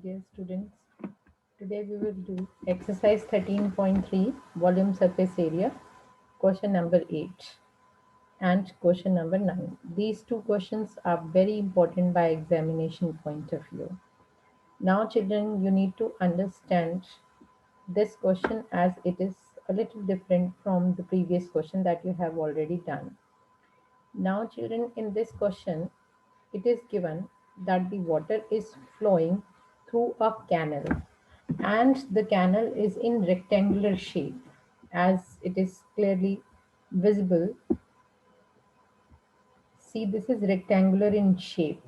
Dear students, today we will do exercise 13.3 volume surface area, question number 8 and question number 9. These two questions are very important by examination point of view. Now children, you need to understand this question as it is a little different from the previous question that you have already done. Now children, in this question, it is given that the water is flowing through a canal and the canal is in rectangular shape as it is clearly visible. See, this is rectangular in shape,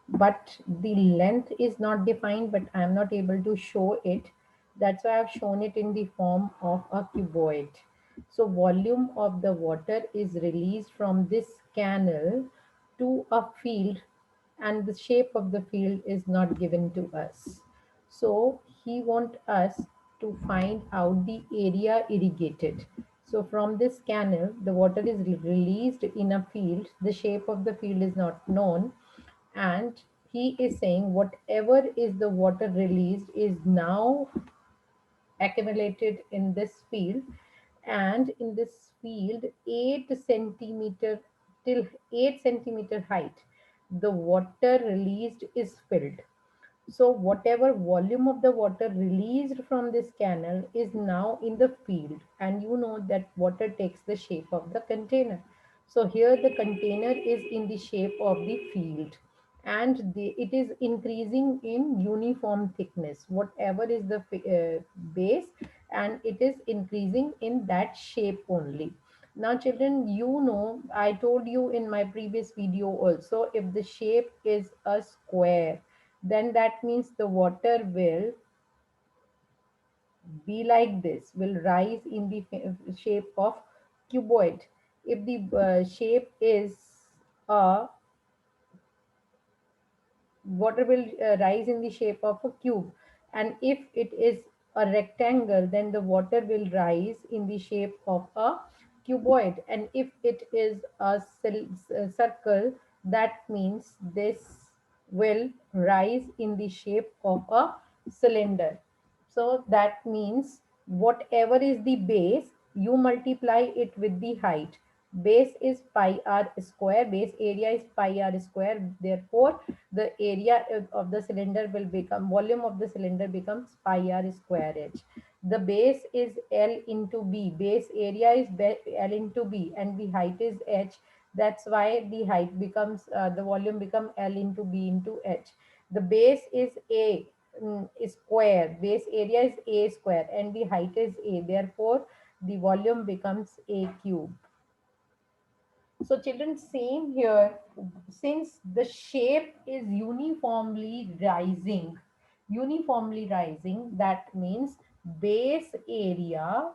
but the length is not defined, but I am not able to show it. That's why I've shown it in the form of a cuboid. So volume of the water is released from this canal to a field, and the shape of the field is not given to us. So he want us to find out the area irrigated. So from this canal, the water is released in a field. The shape of the field is not known, and he is saying whatever is the water released is now accumulated in this field, and in this field 8 centimeter till 8 centimeter height the water released is filled. So whatever volume of the water released from this canal is now in the field, and you know that water takes the shape of the container. So here the container is in the shape of the field, and it is increasing in uniform thickness, whatever is the base, and it is increasing in that shape only. Now children, you know I told you in my previous video also, if the shape is a square, then that means the water will be like this, will rise in the shape of cuboid. If the shape is a water will rise in the shape of a cube, and if it is a rectangle, then the water will rise in the shape of a cuboid, and if it is a circle, that means this will rise in the shape of a cylinder. So that means whatever is the base, you multiply it with the height. Base is pi r square, base area is pi r square. Therefore, the area of the cylinder will become, volume of the cylinder becomes pi r square h. The base is L into B. Base area is L into B, and the height is h. That's why the height becomes, the volume become L into B into h. The base is A, is square, base area is a square, and the height is a, therefore the volume becomes a cube. So children, same here, since the shape is uniformly rising, that means base area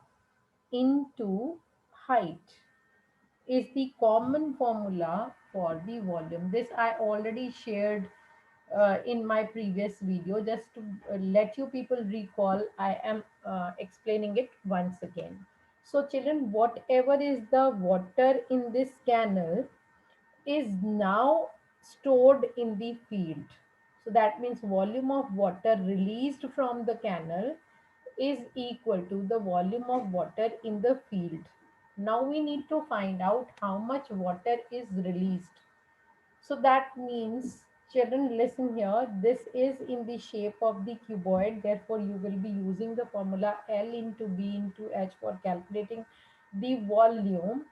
into height is the common formula for the volume. This I already shared in my previous video. Just to let you people recall, I am explaining it once again. So children, whatever is the water in this canal is now stored in the field. So that means volume of water released from the canal is equal to the volume of water in the field. Now we need to find out how much water is released. So that means, children, listen here. This is in the shape of the cuboid. Therefore, you will be using the formula L into B into H for calculating the volume.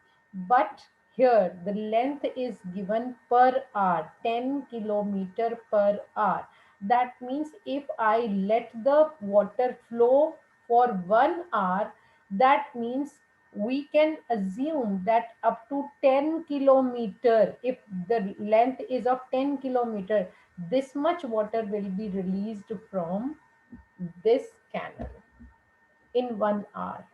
But here, the length is given per hour, 10 kilometer per hour. That means if I let the water flow for 1 hour, that means we can assume that up to 10 kilometer, if the length is of 10 kilometer, this much water will be released from this canal in 1 hour.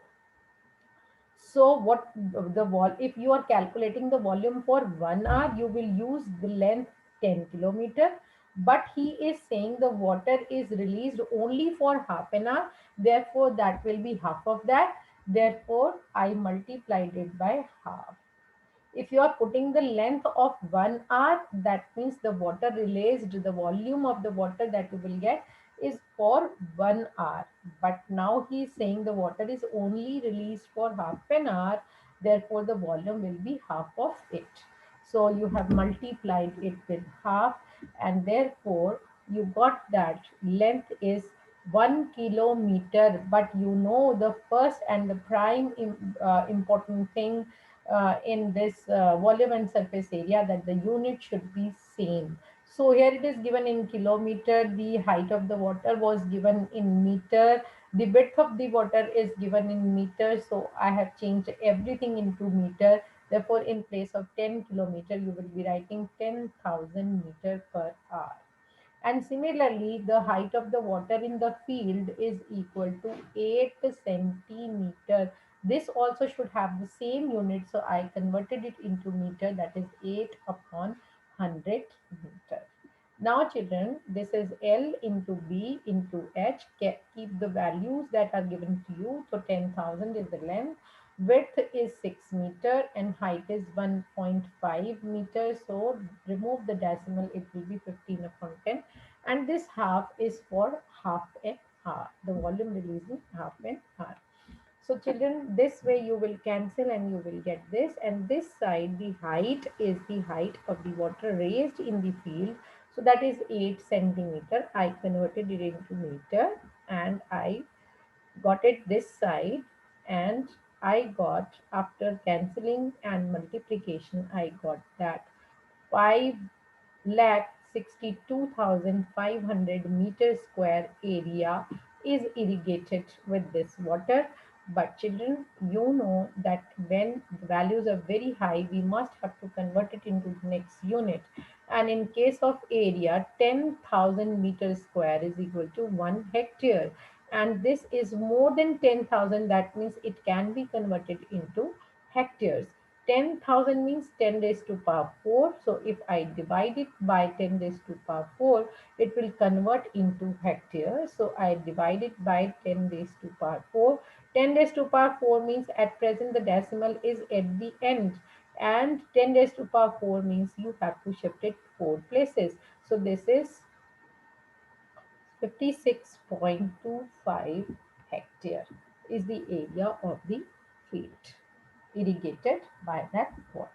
So what the wall, if you are calculating the volume for 1 hour, you will use the length 10 kilometer, but he is saying the water is released only for half an hour, therefore that will be half of that, therefore I multiplied it by half. If you are putting the length of 1 hour, that means the water released, the volume of the water that you will get is for 1 hour. But now he is saying the water is only released for half an hour, therefore the volume will be half of it. So you have multiplied it with half, and therefore you got that length is 1 kilometer. But you know the first and the prime important thing in this volume and surface area, that the unit should be same. So here it is given in kilometer, the height of the water was given in meter, the width of the water is given in meter. So I have changed everything into meter. Therefore, in place of 10 kilometer, you will be writing 10,000 meter per hour. And similarly, the height of the water in the field is equal to 8 centimeter. This also should have the same unit, so I converted it into meter, that is 8 upon 100 meter. Now children, this is L into B into H. Keep the values that are given to you. So 10,000 is the length, width is 6 meter, and height is 1.5 meters. So remove the decimal, it will be 15 upon 10. And this half is for half an hour. The volume released in half an hour. So children, this way you will cancel and you will get this. And this side, the height is the height of the water raised in the field. So that is 8 centimeter. I converted it into meter, and I got it this side. And I got, after cancelling and multiplication, I got that 5,62,500 meter square area is irrigated with this water. But children, you know that when the values are very high, we must have to convert it into the next unit. And in case of area, 10,000 meters square is equal to 1 hectare. And this is more than 10,000, that means it can be converted into hectares. 10,000 means 10 raised to power 4. So if I divide it by 10 raised to power 4, it will convert into hectares. So I divide it by 10 raised to power 4. 10 raised to power 4 means at present the decimal is at the end. And 10 raised to power 4 means you have to shift it 4 places. So this is 56.25 hectare is the area of the field irrigated by that water.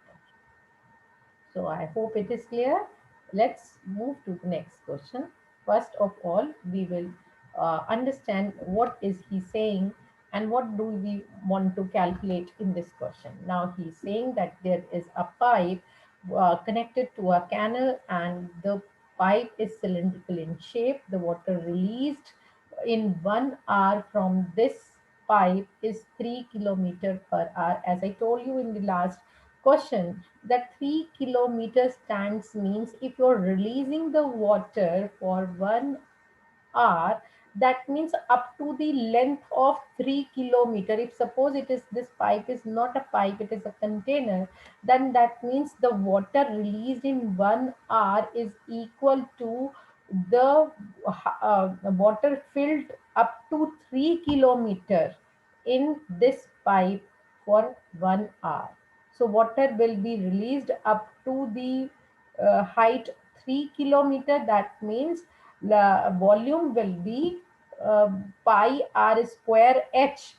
So I hope it is clear. Let's move to the next question. First of all, we will understand what is he saying and what do we want to calculate in this question. Now he's saying that there is a pipe connected to a canal, and the pipe is cylindrical in shape. The water released in 1 hour from this pipe is 3 kilometer per hour. As I told you in the last question, that 3 kilometer stands means if you're releasing the water for 1 hour, that means up to the length of 3 kilometer. If suppose it is, this pipe is not a pipe, it is a container, then that means the water released in 1 hour is equal to the water filled up to 3 kilometer in this pipe for 1 hour. So water will be released up to the height 3 kilometer. That means the volume will be pi r square h.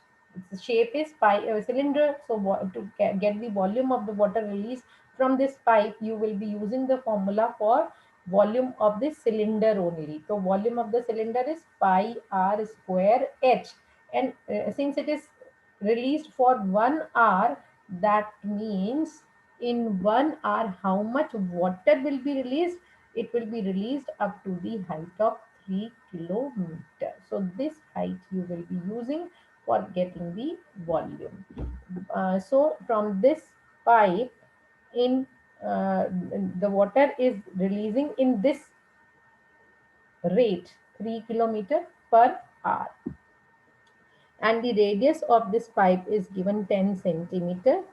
The shape is pi cylinder. So to get the volume of the water released from this pipe, you will be using the formula for volume of the cylinder only. So volume of the cylinder is pi r square h. And since it is released for 1 hour, that means in 1 hour how much water will be released? It will be released up to the height of 3 kilometer. So this height you will be using for getting the volume. So from this pipe, in the water is releasing in this rate 3 kilometer per hour, and the radius of this pipe is given 10 centimeter,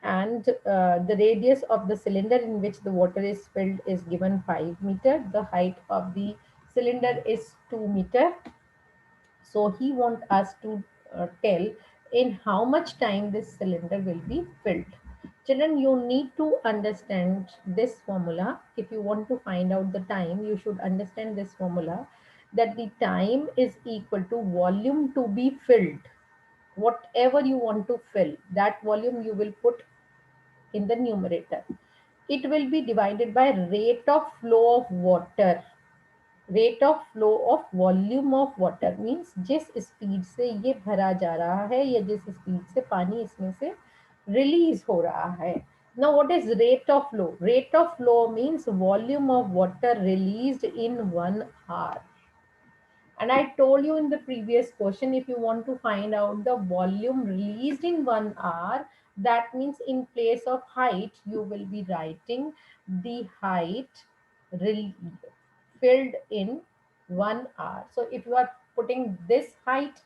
and the radius of the cylinder in which the water is filled is given 5 meter. The height of the cylinder is 2 meter. So he want us to tell in how much time this cylinder will be filled. Children, you need to understand this formula. If you want to find out the time, you should understand this formula. that the time is equal to volume to be filled. Whatever you want to fill, that volume you will put in the numerator. It will be divided by rate of flow of water. Rate of flow of volume of water means जिस speed से ये भरा जा रहा है या जिस speed से पानी इसमें से रिलीज हो रहा है. Now what is rate of flow? Rate of flow means volume of water released in 1 hour. And I told you in the previous question, if you want to find out the volume released in 1 hour, that means in place of height, you will be writing the height filled in 1 hour. So if you are putting this height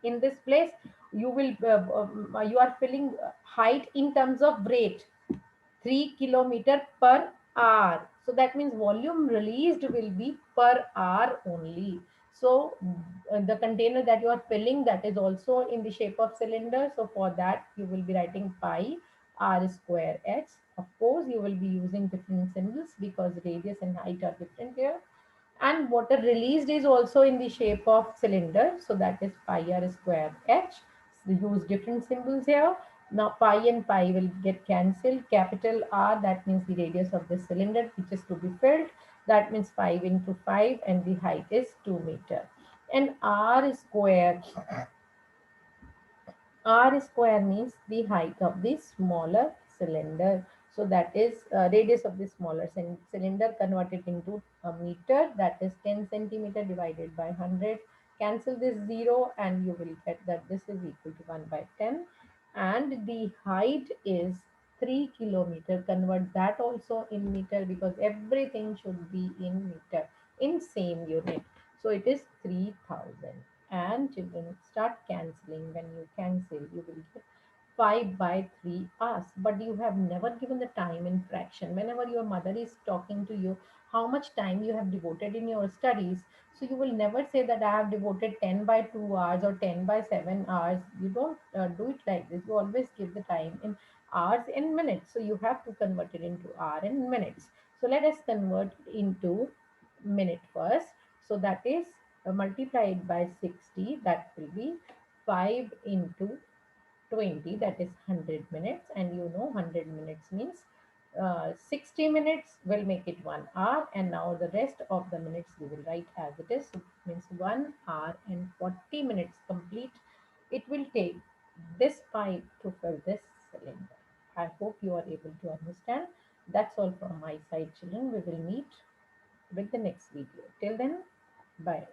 in this place, you are filling height in terms of rate, 3 kilometer per hour. So that means volume released will be per hour only. So the container that you are filling, that is also in the shape of cylinder. So for that you will be writing pi r square h. Of course you will be using different symbols because radius and height are different here. And water released is also in the shape of cylinder, so that is pi r square h. So use different symbols here. Now pi and pi will get cancelled. Capital R, that means the radius of the cylinder which is to be filled, that means 5 into 5, and the height is 2 meter. And r square means the height of the smaller cylinder. So that is radius of the smaller cylinder converted into a meter, that is 10 centimeter divided by 100. Cancel this 0 and you will get that this is equal to 1 by 10. And the height is 3 kilometer. Convert that also in meter because everything should be in meter in same unit. So it is 3000. And children, start cancelling. When you cancel, you will get 5 by 3 hours. But you have never given the time in fraction. Whenever your mother is talking to you, how much time you have devoted in your studies. So you will never say that I have devoted 10 by 2 hours or 10 by 7 hours. You don't do it like this. You always give the time in hours and minutes. So you have to convert it into hour and minutes. So let us convert into minute first. So that is multiplied by 60, that will be 5 into 20, that is 100 minutes. And you know 100 minutes means 60 minutes will make it 1 hour. And now the rest of the minutes you will write as it is. So means 1 hour and 40 minutes complete it will take this pipe to fill this cylinder. I hope you are able to understand. That's all from my side, children. We will meet with the next video. Till then, bye.